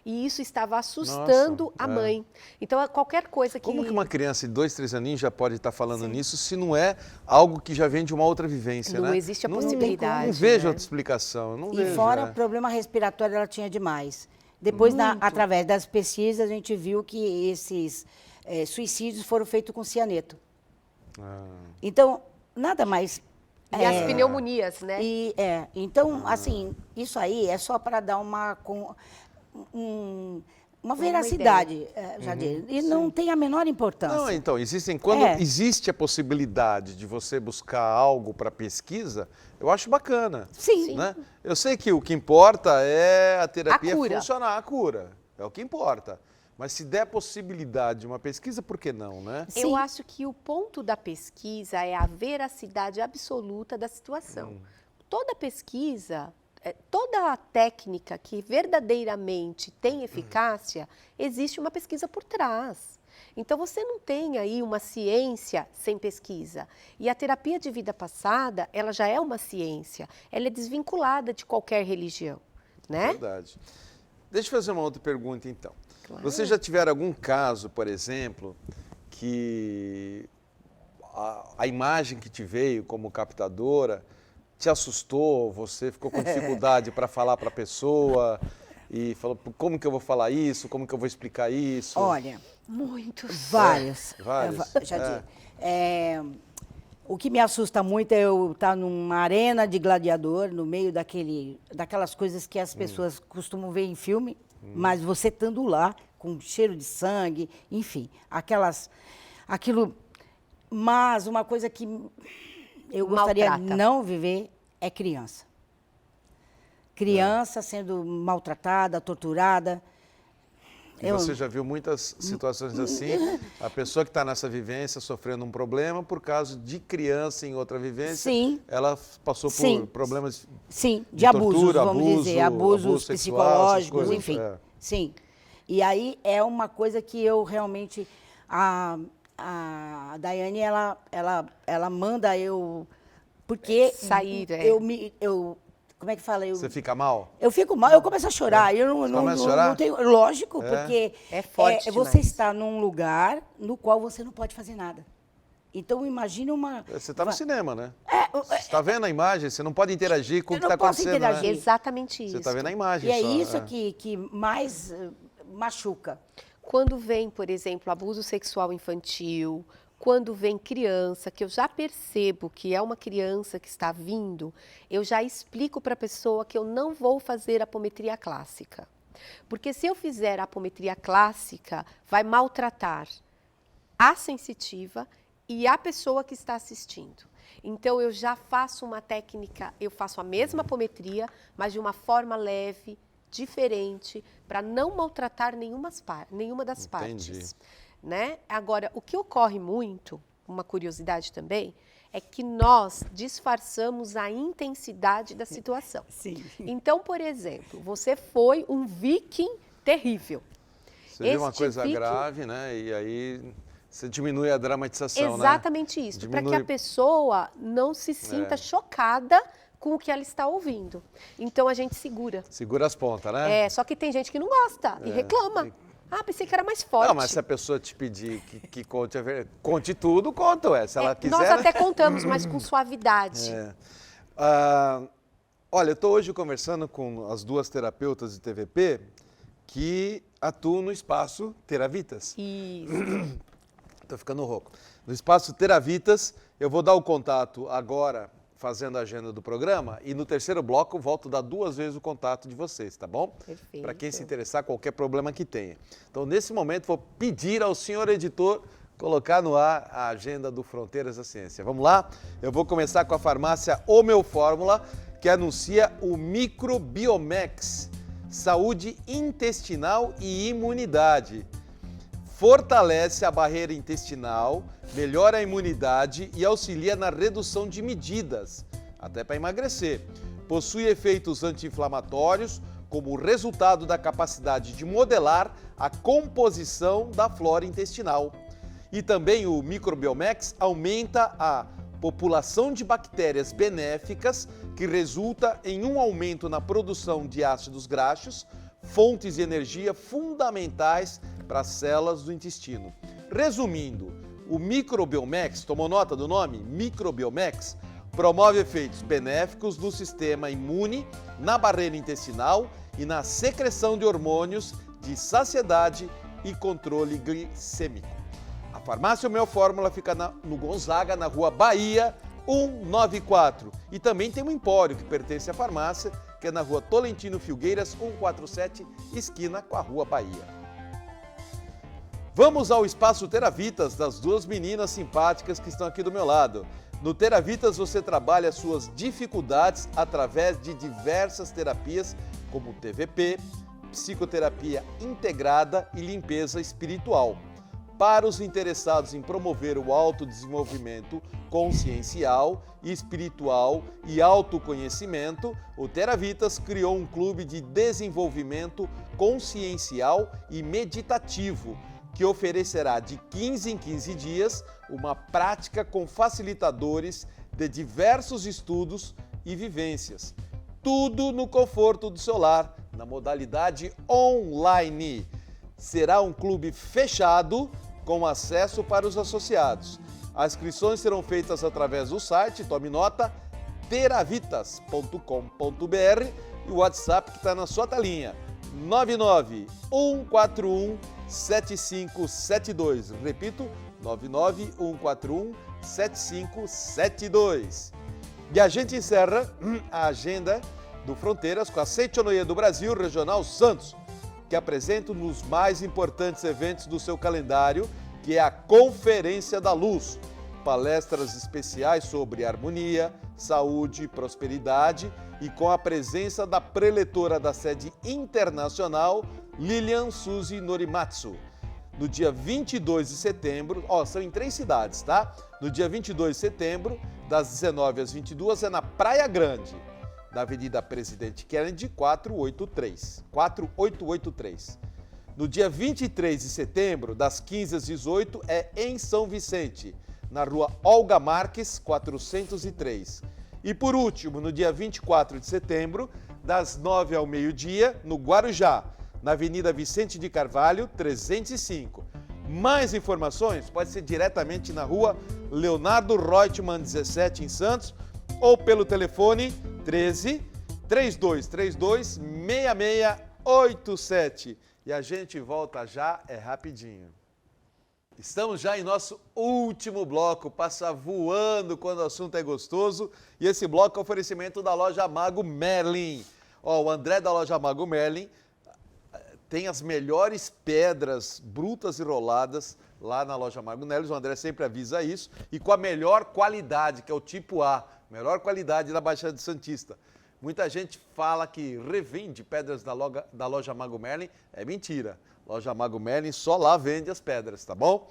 E isso estava assustando a mãe. Então, qualquer coisa que... Como que uma criança de 2, 3 aninhos já pode estar falando nisso se não é algo que já vem de uma outra vivência, né? Não existe a possibilidade. Não vejo outra explicação. Não vejo, fora o problema respiratório, ela tinha demais. Depois, através das pesquisas, a gente viu que esses suicídios foram feitos com cianeto. Então, nada mais... E as pneumonias, né? Então, assim, isso aí é só para dar uma veracidade, Jadir. E não tem a menor importância. Não, então, quando existe a possibilidade de você buscar algo para pesquisa, eu acho bacana. Sim. Né? Eu sei que o que importa é a terapia cura. funcionar, a cura. É o que importa. Mas se der possibilidade de uma pesquisa, por que não, né? Eu acho que o ponto da pesquisa é a veracidade absoluta da situação. Toda pesquisa, toda a técnica que verdadeiramente tem eficácia, existe uma pesquisa por trás. Então, você não tem aí uma ciência sem pesquisa. E a terapia de vida passada, ela já é uma ciência. Ela é desvinculada de qualquer religião, né? Verdade. Deixa eu fazer uma outra pergunta, então. Claro. Vocês já tiveram algum caso, por exemplo, que a imagem que te veio como captadora te assustou? Você ficou com dificuldade para falar para a pessoa e falou, como que eu vou falar isso? Como que eu vou explicar isso? Olha, Muitos. vários. Vários? Já disse. O que me assusta muito é eu estar numa arena de gladiador, no meio daquelas coisas que as pessoas costumam ver em filme, mas você estando lá, com cheiro de sangue, enfim, aquilo. Mas uma coisa que eu gostaria de não viver é criança. Criança sendo maltratada, torturada. E você já viu muitas situações assim, a pessoa que está nessa vivência sofrendo um problema por causa de criança em outra vivência, Sim. ela passou por problemas de abusos, tortura, vamos dizer, sexual, abusos essas psicológicos, coisas, enfim. Sim. E aí é uma coisa que eu realmente... A Daiane, ela manda eu... Porque sair, como é que fala? Você fica mal? Eu fico mal, eu começo a chorar. Eu Você começa a chorar? não tenho. Lógico, porque É forte você demais. está num lugar no qual você não pode fazer nada. Então imagine uma. Você está no cinema, né? Você está vendo a imagem, você não pode interagir com o Eu que está não posso acontecendo, né? interagir. Exatamente isso. Você está vendo a imagem E é só. isso que mais machuca. Quando vem, por exemplo, abuso sexual infantil, quando vem criança, que eu já percebo que é uma criança que está vindo, eu já explico para a pessoa que eu não vou fazer apometria clássica. Porque se eu fizer a apometria clássica, vai maltratar a sensitiva e a pessoa que está assistindo. Então, eu já faço uma técnica, eu faço a mesma apometria, mas de uma forma leve, diferente, para não maltratar nenhuma das partes. Né? Agora, o que ocorre muito, uma curiosidade também, é que nós disfarçamos a intensidade da situação. Sim. Então, por exemplo, você foi um viking terrível. Você viu uma coisa grave, né? E aí você diminui a dramatização, Exatamente né? isso, para que a pessoa não se sinta chocada com o que ela está ouvindo. Então, a gente segura. Segura as pontas, né? Só que tem gente que não gosta e reclama. Pensei que era mais forte. Não, mas se a pessoa te pedir que conte tudo, conta, se ela quiser. Nós até contamos, mas com suavidade. Olha, eu estou hoje conversando com as duas terapeutas de TVP que atuam no Espaço Teravitas. Isso. Estou ficando rouco. No Espaço Teravitas, eu vou dar o contato agora, fazendo a agenda do programa, e no terceiro bloco eu volto a dar 2 vezes o contato de vocês, tá bom? Perfeito. Para quem se interessar, qualquer problema que tenha. Então, nesse momento, vou pedir ao senhor editor colocar no ar a agenda do Fronteiras da Ciência. Vamos lá? Eu vou começar com a farmácia Homeofórmula, que anuncia o Microbiomex, saúde intestinal e imunidade. Fortalece a barreira intestinal, melhora a imunidade e auxilia na redução de medidas, até para emagrecer. Possui efeitos anti-inflamatórios, como resultado da capacidade de modelar a composição da flora intestinal. E também o Microbiomex aumenta a população de bactérias benéficas, que resulta em um aumento na produção de ácidos graxos, fontes de energia fundamentais para as células do intestino. Resumindo, o Microbiomex, tomou nota do nome? Microbiomex, promove efeitos benéficos no sistema imune, na barreira intestinal e na secreção de hormônios de saciedade e controle glicêmico. A farmácia Homeofórmula fica no Gonzaga, na Rua Bahia, 194. E também tem um empório que pertence à farmácia, que é na Rua Tolentino Filgueiras, 147, esquina com a Rua Bahia. Vamos ao Espaço Teravitas das duas meninas simpáticas que estão aqui do meu lado. No Teravitas você trabalha suas dificuldades através de diversas terapias, como TVP, psicoterapia integrada e limpeza espiritual. Para os interessados em promover o autodesenvolvimento consciencial, espiritual e autoconhecimento, o Teravitas criou um clube de desenvolvimento consciencial e meditativo, que oferecerá de 15 em 15 dias uma prática com facilitadores de diversos estudos e vivências. Tudo no conforto do seu lar, na modalidade online. Será um clube fechado, com acesso para os associados. As inscrições serão feitas através do site, tome nota, teravitas.com.br e o WhatsApp que está na sua telinha, 991417572. Repito, 991417572. E a gente encerra a agenda do Fronteiras com a Seitonoye do Brasil Regional Santos, que apresenta um dos mais importantes eventos do seu calendário, que é a Conferência da Luz. Palestras especiais sobre harmonia, saúde e prosperidade e com a presença da preletora da sede internacional, Lilian Suzy Norimatsu. No dia 22 de setembro, são em 3 cidades, tá? No dia 22 de setembro, das 19 às 22, é na Praia Grande, na Avenida Presidente Kennedy, 4883. No dia 23 de setembro, das 15 às 18, é em São Vicente, na Rua Olga Marques, 403. E por último, no dia 24 de setembro, das 9 ao meio-dia, no Guarujá, na Avenida Vicente de Carvalho, 305. Mais informações pode ser diretamente na Rua Leonardo Reutemann, 17, em Santos, ou pelo telefone 13 3232 6687. E a gente volta já, é rapidinho. Estamos já em nosso último bloco, passa voando quando o assunto é gostoso. E esse bloco é oferecimento da loja Mago Merlin. O André da loja Mago Merlin tem as melhores pedras brutas e roladas lá na loja Mago Merlin. O André sempre avisa isso. E com a melhor qualidade, que é o tipo A, melhor qualidade da Baixada Santista. Muita gente fala que revende pedras da loja Mago Merlin. É mentira. Loja Mago Merlin só lá vende as pedras, tá bom?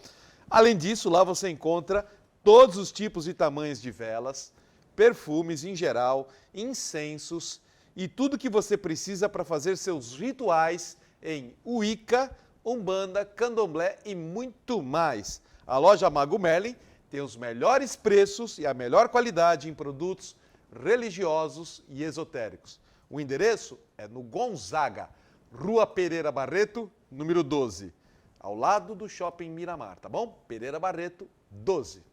Além disso, lá você encontra todos os tipos e tamanhos de velas, perfumes em geral, incensos e tudo que você precisa para fazer seus rituais em Wicca, Umbanda, Candomblé e muito mais. A loja Mago Merlin tem os melhores preços e a melhor qualidade em produtos religiosos e esotéricos. O endereço é no Gonzaga, Rua Pereira Barreto, número 12, ao lado do Shopping Miramar, tá bom? Pereira Barreto, 12.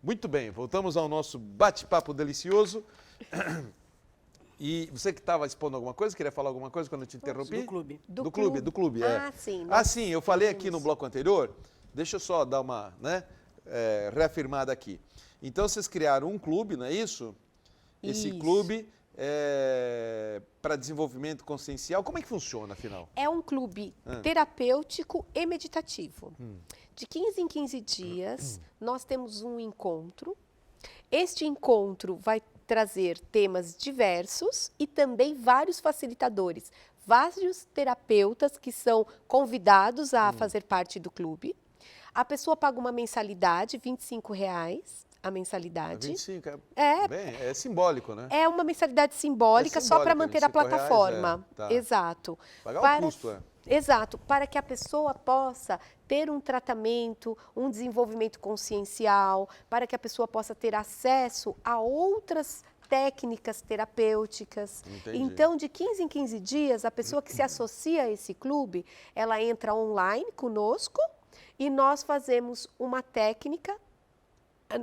Muito bem, voltamos ao nosso bate-papo delicioso. E você que estava expondo alguma coisa, queria falar alguma coisa quando eu te interrompi? Do clube. Do clube, é. Sim. Sim, eu falei aqui no bloco anterior, deixa eu só dar uma reafirmada aqui. Então, vocês criaram um clube, não é isso? Esse clube para desenvolvimento consciencial. Como é que funciona, afinal? É um clube terapêutico e meditativo. De 15 em 15 dias, nós temos um encontro. Este encontro vai trazer temas diversos e também vários facilitadores, vários terapeutas que são convidados a fazer parte do clube. A pessoa paga uma mensalidade, R$25 a mensalidade. 25, é simbólico, né? É uma mensalidade simbólica só para manter a plataforma. Tá. Exato. Pagar o custo, Exato, para que a pessoa possa ter um tratamento, um desenvolvimento consciencial, para que a pessoa possa ter acesso a outras técnicas terapêuticas. Entendi. Então, de 15 em 15 dias, a pessoa que se associa a esse clube, ela entra online conosco e nós fazemos uma técnica.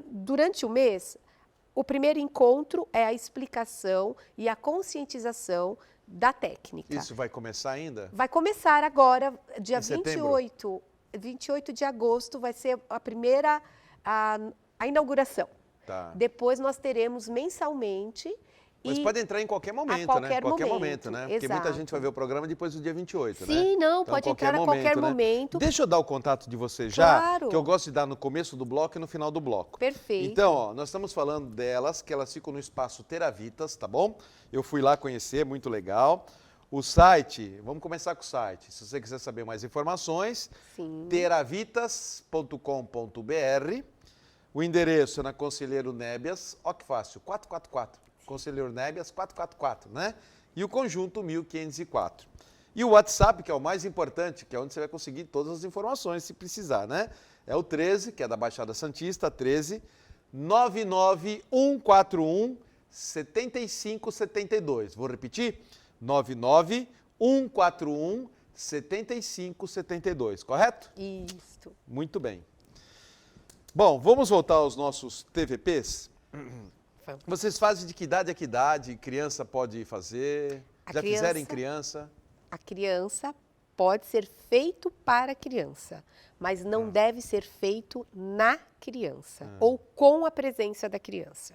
Durante o mês, o primeiro encontro é a explicação e a conscientização da técnica. Isso vai começar ainda? Vai começar agora, dia Em setembro? 28 de agosto vai ser a primeira, a inauguração. Tá. Depois nós teremos mensalmente. Mas pode entrar em qualquer momento, qualquer né? Qualquer momento, né? Porque muita exato. gente vai ver o programa depois do dia 28, né? Sim, não, Então, pode entrar a qualquer né? momento. Deixa eu dar o contato de vocês já, Claro. que eu gosto de dar no começo do bloco e no final do bloco. Perfeito. Então, nós estamos falando delas, que elas ficam no espaço Teravitas, tá bom? Eu fui lá conhecer, muito legal. O site, vamos começar com o site. Se você quiser saber mais informações, Sim. teravitas.com.br. O endereço é na Conselheiro Nébias, ó que fácil, 444. Conselheiro Nébias 444, né? E o conjunto 1504. E o WhatsApp, que é o mais importante, que é onde você vai conseguir todas as informações, se precisar, né? É o 13, que é da Baixada Santista, 13 99141 7572. Vou repetir? 99141 7572, correto? Isso. Muito bem. Bom, vamos voltar aos nossos TVPs. Vocês fazem de que idade a que idade? Criança pode fazer? Já fizeram em criança? A criança pode ser feito para a criança, mas não deve ser feito na criança ou com a presença da criança.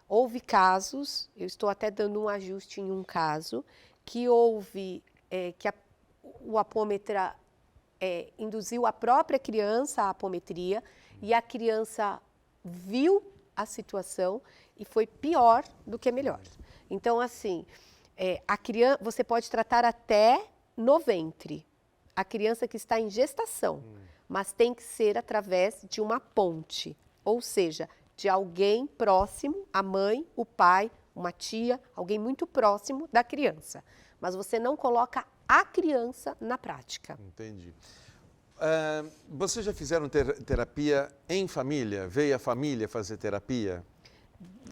Houve casos, eu estou até dando um ajuste em um caso, que houve que o apômetra induziu a própria criança à apometria e a criança viu a situação e foi pior do que melhor. Então, assim, a criança, você pode tratar até no ventre, a criança que está em gestação, mas tem que ser através de uma ponte, ou seja, de alguém próximo, a mãe, o pai, uma tia, alguém muito próximo da criança. Mas você não coloca a criança na prática. Entendi. Vocês já fizeram terapia em família? Veio a família fazer terapia?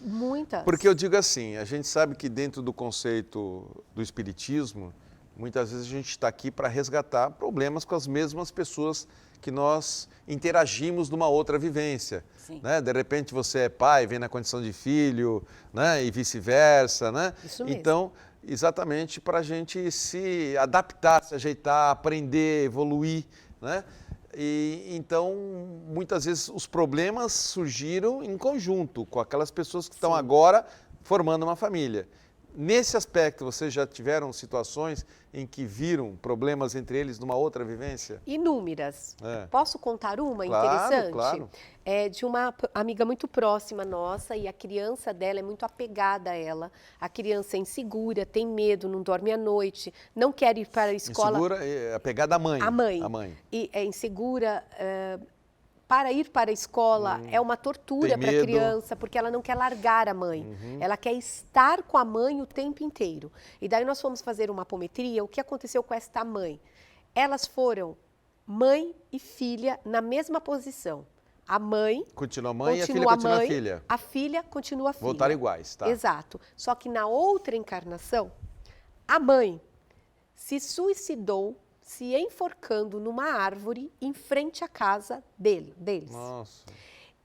Muitas. Porque eu digo assim, a gente sabe que dentro do conceito do espiritismo, muitas vezes a gente está aqui para resgatar problemas com as mesmas pessoas que nós interagimos numa outra vivência. Né? De repente você é pai, vem na condição de filho, né? E vice-versa. Né? Isso mesmo. Então, exatamente para a gente se adaptar, se ajeitar, aprender, evoluir. Né? E, então, muitas vezes os problemas surgiram em conjunto com aquelas pessoas que estão agora formando uma família. Nesse aspecto, vocês já tiveram situações em que viram problemas entre eles numa outra vivência? Inúmeras. Posso contar uma Claro, interessante? claro. É de uma amiga muito próxima nossa e a criança dela é muito apegada a ela. A criança é insegura, tem medo, não dorme à noite, não quer ir para a escola. Insegura, apegada à mãe. A mãe. A mãe. E é insegura. Para ir para a escola é uma tortura para a criança, porque ela não quer largar a mãe. Ela quer estar com a mãe o tempo inteiro. E daí nós fomos fazer uma apometria. O que aconteceu com esta mãe? Elas foram mãe e filha na mesma posição. A mãe continua a mãe e a filha continua a filha. A filha continua a filha. Voltaram iguais, tá? Exato. Só que na outra encarnação, a mãe se suicidou se enforcando numa árvore em frente à casa deles. Nossa.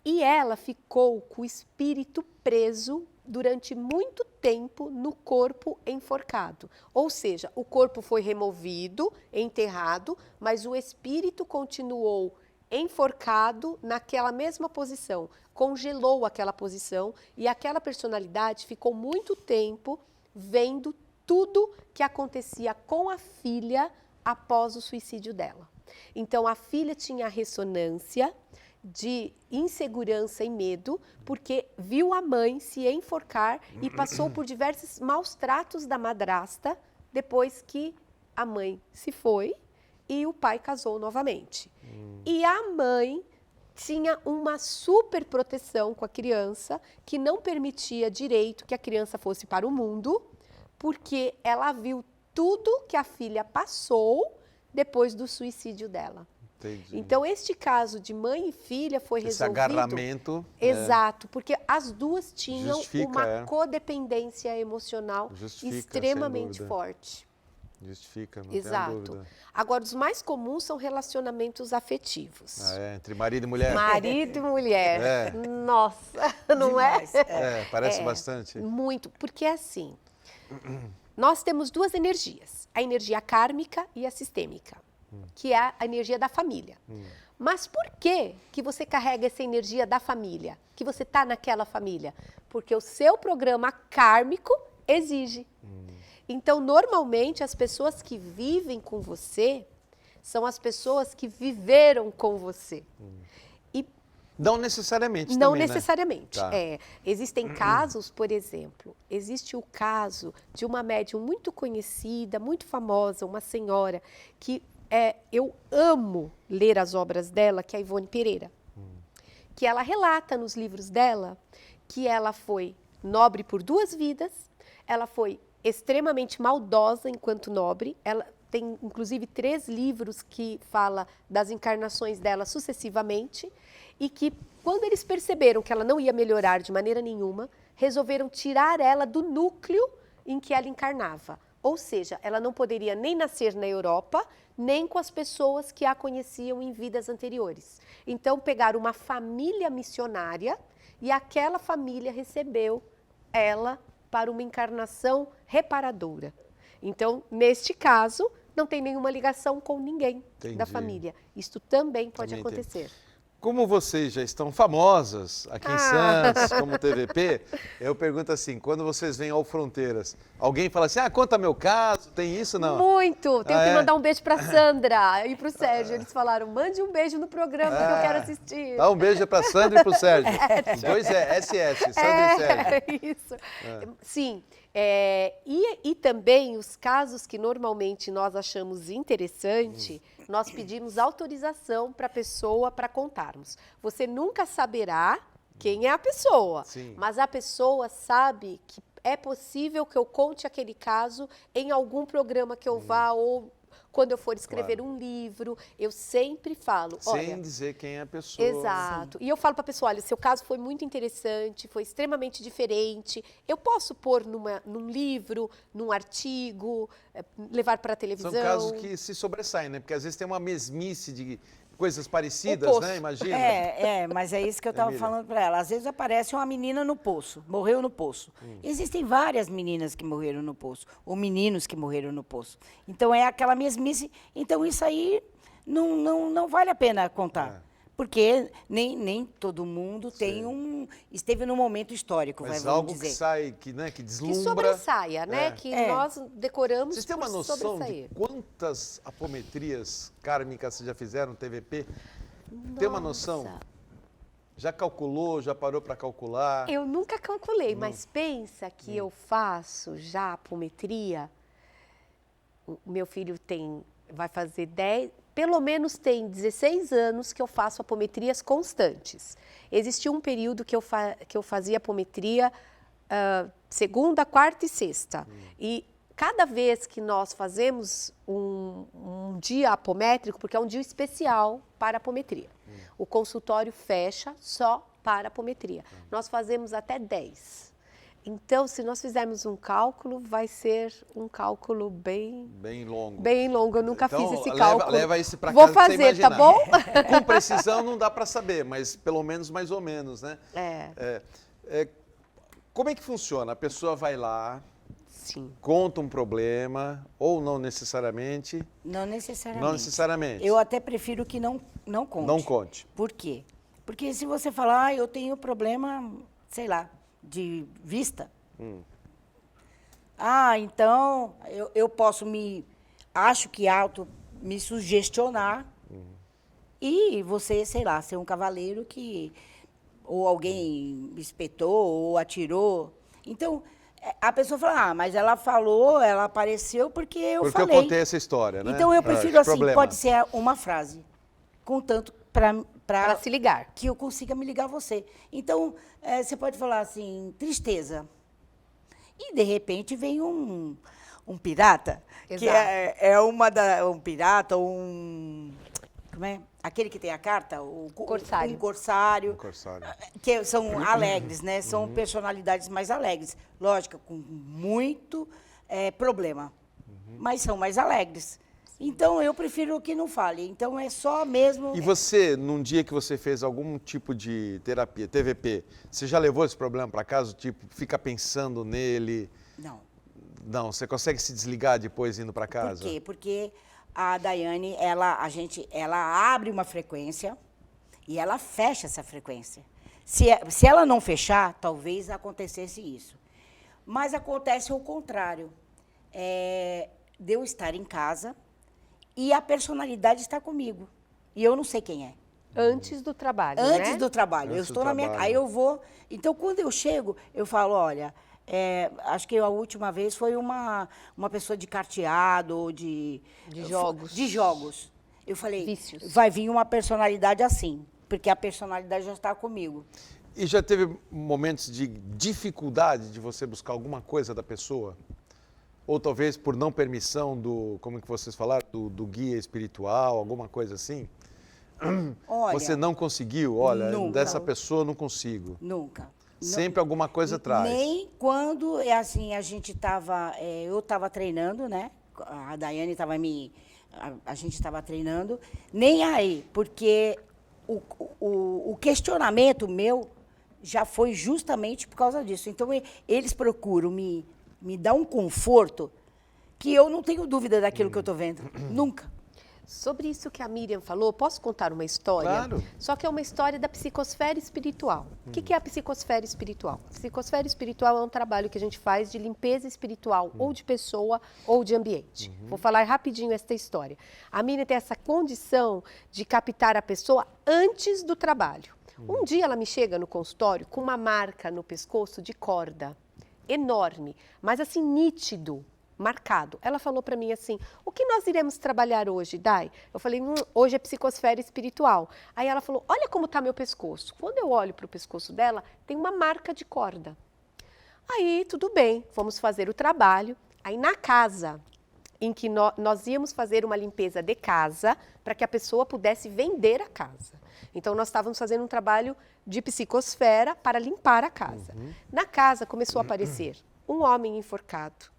E ela ficou com o espírito preso durante muito tempo no corpo enforcado. Ou seja, o corpo foi removido, enterrado, mas o espírito continuou enforcado naquela mesma posição, congelou aquela posição e aquela personalidade ficou muito tempo vendo tudo que acontecia com a filha após o suicídio dela. Então, a filha tinha a ressonância de insegurança e medo, porque viu a mãe se enforcar e passou por diversos maus tratos da madrasta depois que a mãe se foi e o pai casou novamente. E a mãe tinha uma super proteção com a criança, que não permitia direito que a criança fosse para o mundo, porque ela viu tudo que a filha passou depois do suicídio dela. Entendi. Então, este caso de mãe e filha foi resolvido... Esse agarramento... Exato, porque as duas tinham Justifica, uma codependência emocional extremamente forte. Justifica, não tem dúvida. Agora, os mais comuns são relacionamentos afetivos. Entre marido e mulher. Marido e mulher. Nossa, não demais. Parece bastante. Muito, porque assim... Nós temos duas energias, a energia kármica e a sistêmica, que é a energia da família. Mas por que você carrega essa energia da família? Que você está naquela família? Porque o seu programa kármico exige. Então, normalmente, as pessoas que vivem com você são as pessoas que viveram com você. Não necessariamente Não também, necessariamente. Tá. Existem casos, por exemplo, existe o caso de uma médium muito conhecida, muito famosa, uma senhora, que eu amo ler as obras dela, que é a Ivone Pereira. Que ela relata nos livros dela que ela foi nobre por 2 vidas, ela foi extremamente maldosa enquanto nobre, ela tem inclusive 3 livros que fala das encarnações dela sucessivamente, e que, quando eles perceberam que ela não ia melhorar de maneira nenhuma, resolveram tirar ela do núcleo em que ela encarnava. Ou seja, ela não poderia nem nascer na Europa, nem com as pessoas que a conheciam em vidas anteriores. Então, pegaram uma família missionária e aquela família recebeu ela para uma encarnação reparadora. Então, neste caso, não tem nenhuma ligação com ninguém Entendi. da família. Isto também pode Também acontecer. Como vocês já estão famosas aqui em Santos, como TVP, eu pergunto assim, quando vocês vêm ao Fronteiras, alguém fala assim, conta meu caso, tem isso não? Muito! Tenho que é? mandar um beijo para Sandra e para o Sérgio. Eles falaram, mande um beijo no programa que eu quero assistir. Dá um beijo para Sandra e para o Sérgio. Os dois é SS, Sandra e Sérgio. Isso. Sim. E também os casos que normalmente nós achamos interessante, nós pedimos autorização para a pessoa para contarmos. Você nunca saberá quem é a pessoa, Sim. mas a pessoa sabe que é possível que eu conte aquele caso em algum programa que eu vá ou quando eu for escrever um livro, eu sempre falo, olha... Sem dizer quem é a pessoa. Exato. E eu falo para a pessoa, olha, seu caso foi muito interessante, foi extremamente diferente. Eu posso pôr num livro, num artigo, levar para a televisão. São casos que se sobressaem, né? Porque às vezes tem uma mesmice de coisas parecidas, poço. né? Imagina. Mas é isso que eu estava falando para ela. Às vezes aparece uma menina no poço, morreu no poço. Existem várias meninas que morreram no poço, ou meninos que morreram no poço. Então é aquela mesmice. Então isso aí não vale a pena contar. Porque nem todo mundo esteve num momento histórico, Mas vamos algo dizer. que sai, que deslumbra. Que sobressaia, né? Que nós decoramos. Vocês têm uma noção de quantas apometrias kármicas vocês já fizeram no TVP? Tem uma noção? Já calculou, já parou para calcular? Eu nunca calculei, mas pensa que eu faço já apometria. O meu filho vai fazer 10, pelo menos tem 16 anos que eu faço apometrias constantes. Existiu um período que eu fazia apometria segunda, quarta e sexta. E cada vez que nós fazemos um dia apométrico, porque é um dia especial para apometria, o consultório fecha só para apometria. Nós fazemos até 10. Então, se nós fizermos um cálculo, vai ser um cálculo bem longo. Bem longo, eu nunca fiz esse cálculo. Leva isso para casa. Vou fazer, tá bom? Com precisão não dá para saber, mas pelo menos mais ou menos, né? Como é que funciona? A pessoa vai lá, sim, conta um problema, ou não necessariamente? Não necessariamente. Não necessariamente. Eu até prefiro que não conte. Não conte. Por quê? Porque se você falar, eu tenho problema, sei lá, de vista. Então eu posso acho que me sugestionar e você, sei lá, ser um cavaleiro que ou alguém espetou ou atirou. Então, a pessoa fala, mas ela falou, ela apareceu porque eu falei. Porque eu contei essa história, né? Então eu prefiro assim, pode ser uma frase, contanto para se ligar. Que eu consiga me ligar a você. Então, você pode falar assim, tristeza. E, de repente, vem um pirata, exato, que um pirata, como é? Aquele que tem a carta, corsário. Um corsário. Que são alegres, né? São personalidades mais alegres. Lógico, com muito problema. Mas são mais alegres. Então, eu prefiro que não fale. Então, é só mesmo... E você, num dia que você fez algum tipo de terapia, TVP, você já levou esse problema para casa? Tipo, fica pensando nele? Não. Não, você consegue se desligar depois indo para casa? Por quê? Porque a Daiane, ela abre uma frequência e ela fecha essa frequência. Se ela não fechar, talvez acontecesse isso. Mas acontece o contrário. De eu estar em casa e a personalidade está comigo. E eu não sei quem é. Antes do trabalho, Antes né? do trabalho. Eu estou na minha casa. Aí eu vou... Então, quando eu chego, eu falo, olha... acho que a última vez foi uma pessoa de carteado ou de jogos. De jogos. Eu falei, vícios. Vai vir uma personalidade assim, porque a personalidade já está comigo. E já teve momentos de dificuldade de você buscar alguma coisa da pessoa? Ou talvez por não permissão como que vocês falaram, do guia espiritual, alguma coisa assim? Olha, você não conseguiu? Olha, nunca. Dessa pessoa eu não consigo. Nunca. Sempre alguma coisa atrás. Nem quando, assim, a gente estava... eu estava treinando, né? A Daiane estava a gente estava treinando. Nem aí, porque o questionamento meu já foi justamente por causa disso. Então, eles procuram me dar um conforto que eu não tenho dúvida daquilo que eu estou vendo. Nunca. Sobre isso que a Miriam falou, posso contar uma história? Claro. Só que é uma história da psicosfera espiritual. O que é a psicosfera espiritual? A psicosfera espiritual é um trabalho que a gente faz de limpeza espiritual, ou de pessoa, ou de ambiente. Vou falar rapidinho esta história. A Miriam tem essa condição de captar a pessoa antes do trabalho. Um dia ela me chega no consultório com uma marca no pescoço de corda, enorme, mas assim nítido. Marcado. Ela falou para mim assim, o que nós iremos trabalhar hoje, Dai? Eu falei, hoje é psicosfera espiritual. Aí ela falou, olha como está meu pescoço. Quando eu olho para o pescoço dela, tem uma marca de corda. Aí, tudo bem, vamos fazer o trabalho. Aí, na casa em que nós íamos fazer uma limpeza de casa, para que a pessoa pudesse vender a casa. Então, nós estávamos fazendo um trabalho de psicosfera para limpar a casa. Na casa, começou a aparecer um homem enforcado,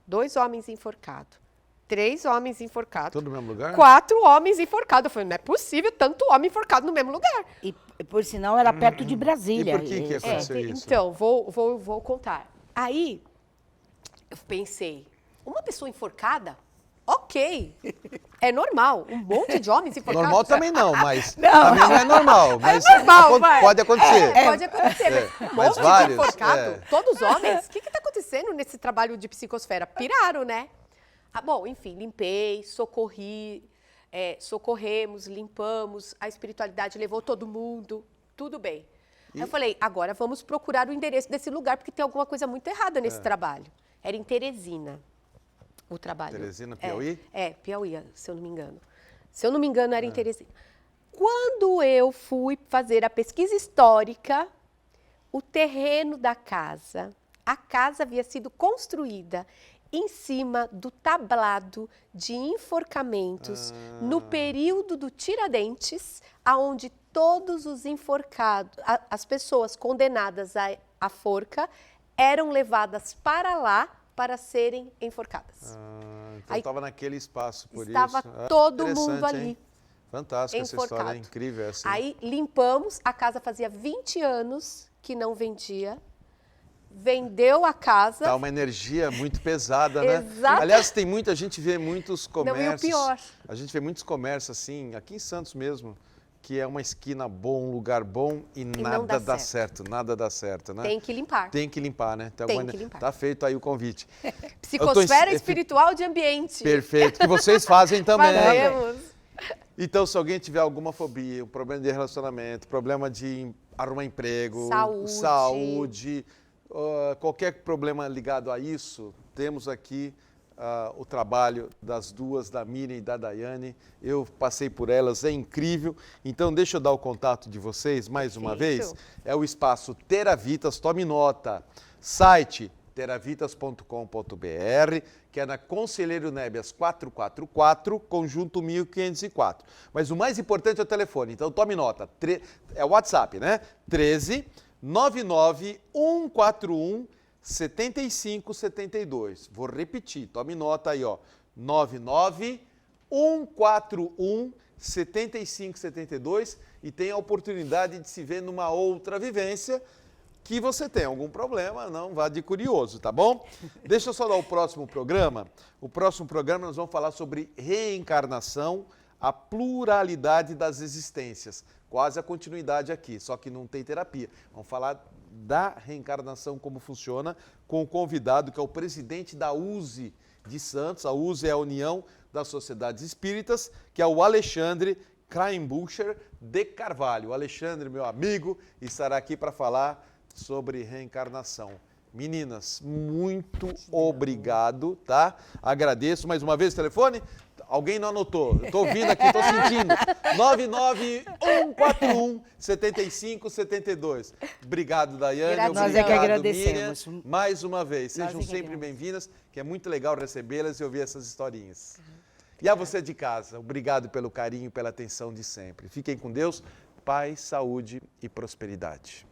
2 homens enforcados, 3 homens enforcados. Tudo no mesmo lugar? 4 homens enforcados. Eu falei, não é possível tanto homem enforcado no mesmo lugar. E, por sinal, era perto de Brasília. E por que aconteceu isso? Então, vou contar. Aí, eu pensei, uma pessoa enforcada? Ok, é normal. Um monte de homens enforcados. Normal também não, mas também não é normal. Mas normal, vai. pode acontecer. Pode acontecer, mas um mas monte vários, de enforcado, todos homens. O que está acontecendo nesse trabalho de psicosfera? Piraram, né? Bom, enfim, limpei, socorremos, limpamos, a espiritualidade levou todo mundo, tudo bem. Aí eu falei, agora vamos procurar o endereço desse lugar, porque tem alguma coisa muito errada nesse trabalho. Era em Teresina, o trabalho. Teresina, Piauí? Piauí, se eu não me engano. Se eu não me engano, era em Teresina. Quando eu fui fazer a pesquisa histórica, o terreno da casa, a casa havia sido construída em cima do tablado de enforcamentos no período do Tiradentes, aonde todos os enforcados, as pessoas condenadas à forca, eram levadas para lá para serem enforcadas. Então estava naquele espaço, por estava isso. Todo mundo ali. Hein? Fantástica essa história, enforcado. é incrível. Assim. Aí limpamos, a casa fazia 20 anos que não vendia. Vendeu a casa. Tá uma energia muito pesada, né? Exato. Aliás, tem muita, a gente vê muitos comércios. Não, e o pior. A gente vê muitos comércios assim, aqui em Santos mesmo, que é uma esquina boa, um lugar bom e nada dá certo. Nada dá certo, né? Tem que limpar. Tem que limpar, né? Tem que limpar. Tá feito aí o convite. Psicosfera espiritual de ambiente. Perfeito, que vocês fazem também. Fazemos. Então, se alguém tiver alguma fobia, um problema de relacionamento, problema de arrumar emprego, saúde, qualquer problema ligado a isso, temos aqui o trabalho das duas, da Miriam e da Daiane. Eu passei por elas, é incrível. Então, deixa eu dar o contato de vocês mais uma vez. É o espaço Teravitas, tome nota. Site teravitas.com.br, que é na Conselheiro Nébias 444, conjunto 1504. Mas o mais importante é o telefone, então tome nota. É o WhatsApp, né? 13 99 141 7572. Vou repetir, tome nota aí, ó. 99 141 7572 e tem a oportunidade de se ver numa outra vivência. Que você tem algum problema, não vá de curioso, tá bom? Deixa eu só dar o próximo programa. O próximo programa nós vamos falar sobre reencarnação, a pluralidade das existências. Quase a continuidade aqui, só que não tem terapia. Vamos falar da reencarnação, como funciona, com o convidado que é o presidente da USE de Santos. A USE é a União das Sociedades Espíritas, que é o Alexandre Kraimbucher de Carvalho. O Alexandre, meu amigo, estará aqui para falar sobre reencarnação. Meninas, muito obrigado, tá? Agradeço mais uma vez o telefone. Alguém não anotou? Eu tô ouvindo aqui, tô sentindo. 99141 7572. Obrigado, Daiane. Nós é que agradecemos. Miriam, mais uma vez. Sejam sempre bem-vindas, que é muito legal recebê-las e ouvir essas historinhas. E a você de casa, obrigado pelo carinho, pela atenção de sempre. Fiquem com Deus, paz, saúde e prosperidade.